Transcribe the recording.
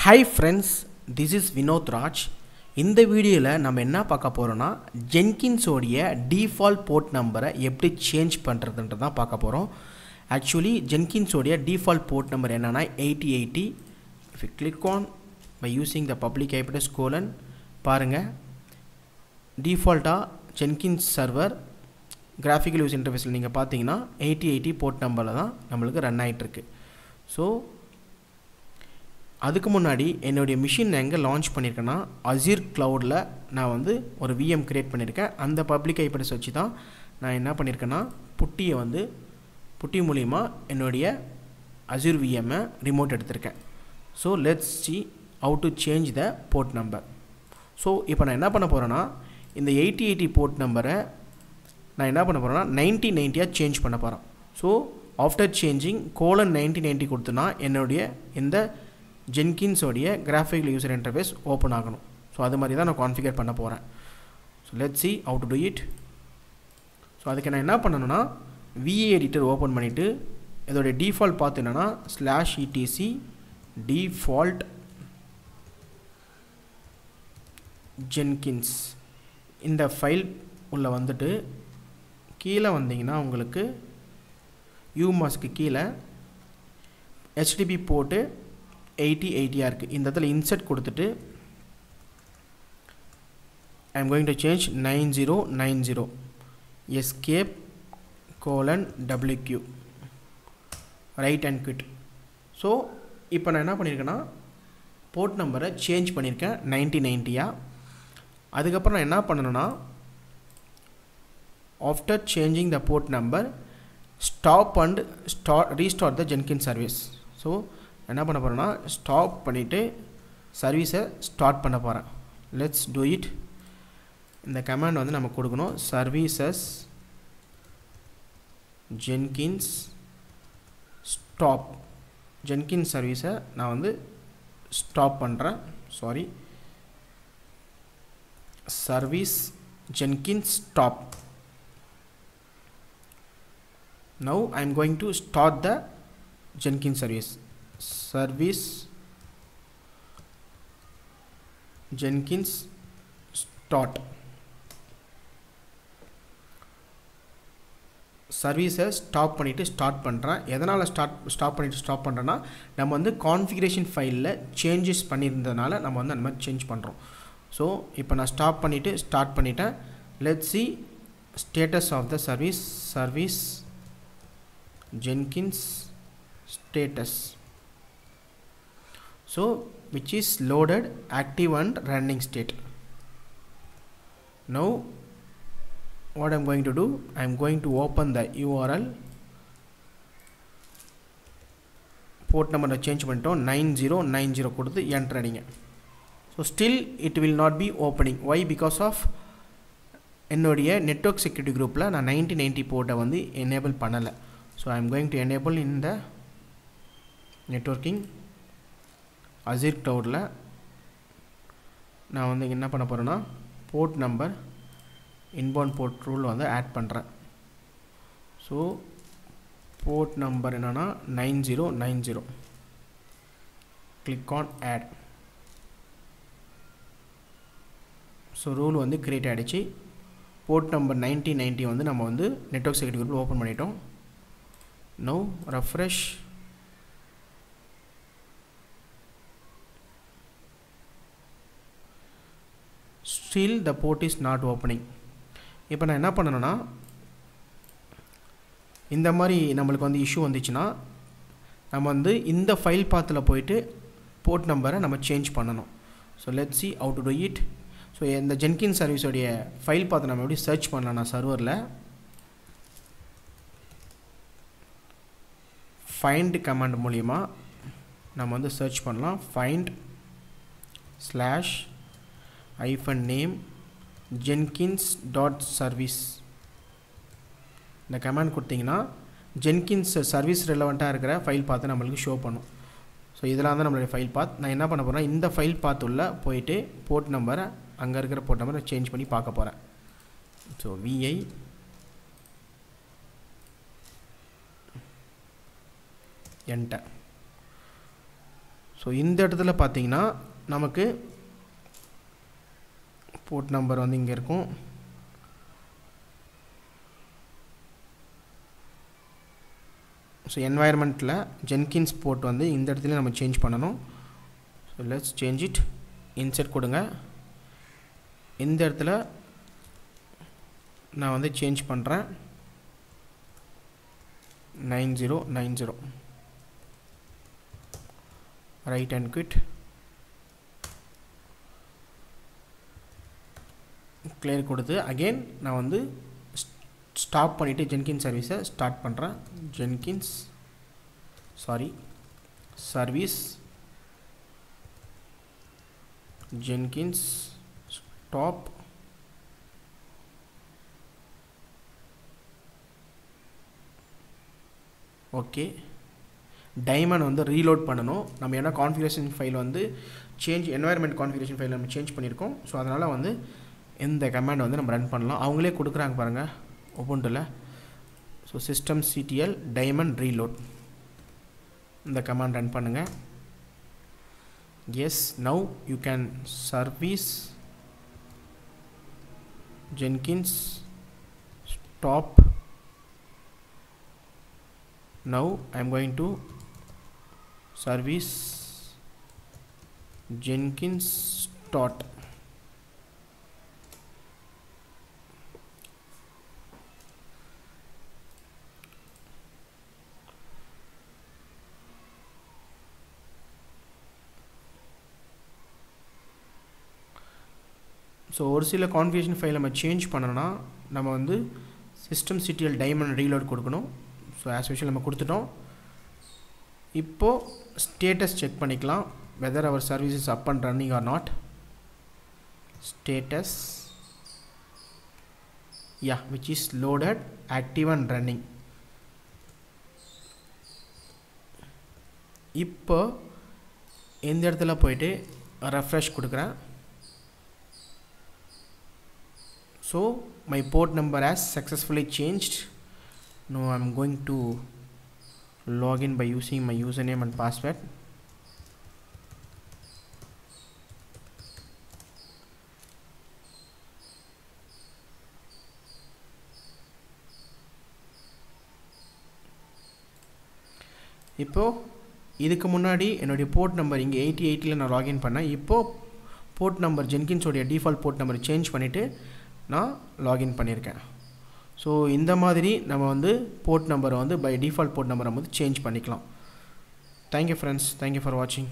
Hi friends, this is Vinod Raj. இந்த வீடியோவில் நம்ம என்ன பார்க்க போகிறோன்னா Jenkins உடைய டிஃபால்ட் போர்ட் நம்பரை எப்படி சேஞ்ச் பண்ணுறதுன்றது தான் பார்க்க போகிறோம். ஆக்சுவலி Jenkins உடைய டிஃபால்ட் போர்ட் நம்பர் என்னன்னா 8080. If you click on by using the public IP address colon பாருங்கள், டிஃபால்ட்டாக Jenkins சர்வர் கிராஃபிக்கல் யூஸ் இன்டர்ஃபேஸில் நீங்கள் பார்த்தீங்கன்னா 8080 போர்ட் நம்பரில் தான் நம்மளுக்கு ரன் ஆகிட்டுருக்கு. ஸோ அதுக்கு முன்னாடி என்னுடைய மிஷின் எங்கே லான்ச் பண்ணியிருக்கேன்னா அசீர் க்ளவுடில் நான் வந்து ஒரு VM க்ரியேட் பண்ணியிருக்கேன். அந்த பப்ளிக் ஐபி அட்ரஸ் வச்சு தான் நான் என்ன பண்ணியிருக்கேன்னா புட்டி மூலிமா என்னுடைய அசீர் VMஐ ரிமோட் எடுத்திருக்கேன். So let's see how to change the port number. So இப்போ நான் என்ன பண்ண போகிறேன்னா இந்த 8080 போர்ட் நம்பரை நான் என்ன பண்ண போகிறேன்னா 9090 சேஞ்ச் பண்ண போகிறேன். ஸோ ஆஃப்டர் சேஞ்சிங் :9090 கொடுத்தனா என்னுடைய இந்த Jenkins உடைய கிராஃபிக்கல் யூசர் இன்டர்ஃபேஸ் ஓப்பன் ஆகணும். ஸோ அது மாதிரி தான் நான் கான்ஃபிகர் பண்ண போகிறேன். So let's see how to do it. So அதுக்கு நான் என்ன பண்ணணும்னா VA எடிட்டர் ஓப்பன் பண்ணிவிட்டு இதோடைய டிஃபால்ட் பார்த்து என்னென்னா /etc default Jenkins இந்த ஃபைல் உள்ளே வந்துட்டு கீழே வந்தீங்கன்னா உங்களுக்கு UMASக்கு கீழே HTTP போட்டு 8080 இருக்குது. இந்த இடத்துல இன்செர்ட் கொடுத்துட்டு I am going to change 9090 escape :WQ right and quit. So இப்போ நான் என்ன பண்ணியிருக்கேன்னா போர்ட் நம்பரை சேஞ்ச் பண்ணியிருக்கேன் 9090. அதுக்கப்புறம் நான் என்ன பண்ணணும்னா after changing the port number stop and restart the Jenkins service. So என்ன பண்ண போகிறேன்னா ஸ்டாப் பண்ணிவிட்டு சர்வீஸை ஸ்டார்ட் பண்ண போகிறேன். Let's do it. இந்த கமாண்ட் வந்து நம்ம கொடுக்கணும் சர்வீசஸ் Jenkins ஸ்டாப். Jenkins சர்வீஸை நான் வந்து ஸ்டாப் பண்ணுறேன். Sorry, service Jenkins stop. Now I am going to start the Jenkins service Jenkins start. சர்வீஸை ஸ்டாப் பண்ணிவிட்டு ஸ்டார்ட் பண்ணுறேன். எதனால் ஸ்டாப் பண்ணிவிட்டு ஸ்டாப் பண்ணுறேன்னா நம்ம வந்து கான்ஃபிகரேஷன் ஃபைலில் சேஞ்சஸ் பண்ணியிருந்ததுனால நம்ம வந்து அந்த மாதிரி சேஞ்ச் பண்ணுறோம். ஸோ இப்போ நான் ஸ்டாப் பண்ணிவிட்டு ஸ்டார்ட் பண்ணிட்டேன். Let's see status of the service Jenkins status. So which is loaded, active and running state. Now what I am going to do, I am going to open the URL. Port நம்பரை change பண்ணிட்டோம் 9090 கொடுத்து enter அடிங்க. So still it will not be opening. Why? Because of என்னுடைய network security குரூப்பில் நான் 9090 போர்ட்டை வந்து enable பண்ணலை. So I am going to enable in the networking Azure க்ளவுடில். நான் வந்து என்ன பண்ண போகிறேன்னா port number inbound port rule வந்து ஆட் பண்ணுறேன். ஸோ போர்ட் நம்பர் என்னென்னா 9090. Click on add. So rule வந்து க்ரியேட் ஆகிடுச்சு. போர்ட் நம்பர் 9090 வந்து நம்ம வந்து நெட்வொர்க் செக்யூரிட்டி குரூப் ஓப்பன் பண்ணிட்டோம். Now refresh. Still the port is not opening. இப்போ நான் என்ன பண்ணணும்னா இந்த மாதிரி நம்மளுக்கு வந்து இஷ்யூ வந்துச்சுன்னா நம்ம வந்து இந்த ஃபைல் பாத்தில் போயிட்டு போர்ட் நம்பரை நம்ம சேஞ்ச் பண்ணணும். So let's see how to do it. So இந்த Jenkins சர்வீஸோடைய ஃபைல் பார்த்து நம்ம எப்படி சர்ச் பண்ணலாம்னா சர்வரில் find கமாண்ட் மூலிமா நம்ம வந்து சர்ச் பண்ணலாம். find /name jenkins.service. இந்த கமாண்ட் கொடுத்தீங்கன்னா Jenkins சர்வீஸ் ரெலவெண்ட்டாக இருக்கிற ஃபைல் பார்த்து நம்மளுக்கு ஷோ பண்ணும். ஸோ இதெல்லாம் தான் நம்மளுடைய ஃபைல் பாத். நான் என்ன பண்ண போகிறேன், இந்த ஃபைல் பாத் உள்ள போயிட்டு போர்ட் நம்பரை அங்கே இருக்கிற போர்ட் நம்பரை சேஞ்ச் பண்ணி பார்க்க போகிறேன். So VI enter. ஸோ இந்த இடத்துல பார்த்தீங்கன்னா நமக்கு போர்ட் நம்பர் வந்து இங்கே இருக்கும். ஸோ என்வாயர்மெண்ட்டில் ஜென்கின்ஸ் போர்ட் வந்து இந்த இடத்துல நம்ம சேஞ்ச் பண்ணணும். So let's change it. Insert கொடுங்க. இந்த இடத்துல நான் வந்து சேஞ்ச் பண்ணுறேன் 9090. Right and quit. கிளியர் கொடுத்து அகெயின் நான் வந்து ஸ்டாப் பண்ணிவிட்டு ஜென்கின்ஸ் சர்வீஸை ஸ்டார்ட் பண்ணுறேன். Service Jenkins stop. Okay, diamond வந்து ரீலோட் பண்ணணும் நம்ம. ஏன்னா கான்ஃபிகரேஷன் ஃபைல் வந்து என்வாயர்மெண்ட் கான்ஃபிகரேஷன் ஃபைல் நம்ம சேஞ்ச் பண்ணியிருக்கோம். ஸோ அதனால் வந்து இந்த கமாண்ட் வந்து நம்ம ரன் பண்ணலாம். அவங்களே கொடுக்குறாங்க பாருங்கள் உபுண்டுல. ஸோ systemctl டைமண்ட் ரீலோட் இந்த கமாண்ட் ரன் பண்ணுங்கள். Yes, now you can service Jenkins stop. Now I am going to service Jenkins start. So ஒரு சில கான்ஃபிகரேஷன் ஃபைல் நம்ம சேஞ்ச் பண்ணோன்னா நம்ம வந்து systemctl டைமண்ட் ரீலோட் கொடுக்கணும். ஸோ ஆஸ் யூஷுவல் நம்ம கொடுத்துட்டோம். இப்போது ஸ்டேட்டஸ் செக் பண்ணிக்கலாம், whether our service is up and running or not. Status which is loaded, active and running. இப்போ இந்த இடத்துல போயிட்டு ரெஃப்ரெஷ் கொடுக்குறேன். So my port number has successfully changed. Now I'm going to log in by using my username and password. இப்போ இதுக்கு முன்னாடி என்னுடைய port number இங்கே 8080 நான் லாகின் பண்ணேன். இப்போது போர்ட் நம்பர் ஜென்கின்ஸோடைய டிஃபால்ட் போர்ட் நம்பர் சேஞ்ச் பண்ணிவிட்டு நான் லாகின் பண்ணியிருக்கேன். ஸோ இந்த மாதிரி நம்ம வந்து போர்ட் நம்பரை வந்து பை டிஃபால்ட் போர்ட் நம்பரை வந்து சேஞ்ச் பண்ணிக்கலாம். தேங்க்யூ ஃப்ரெண்ட்ஸ், தேங்க்யூ ஃபார் வாட்சிங்.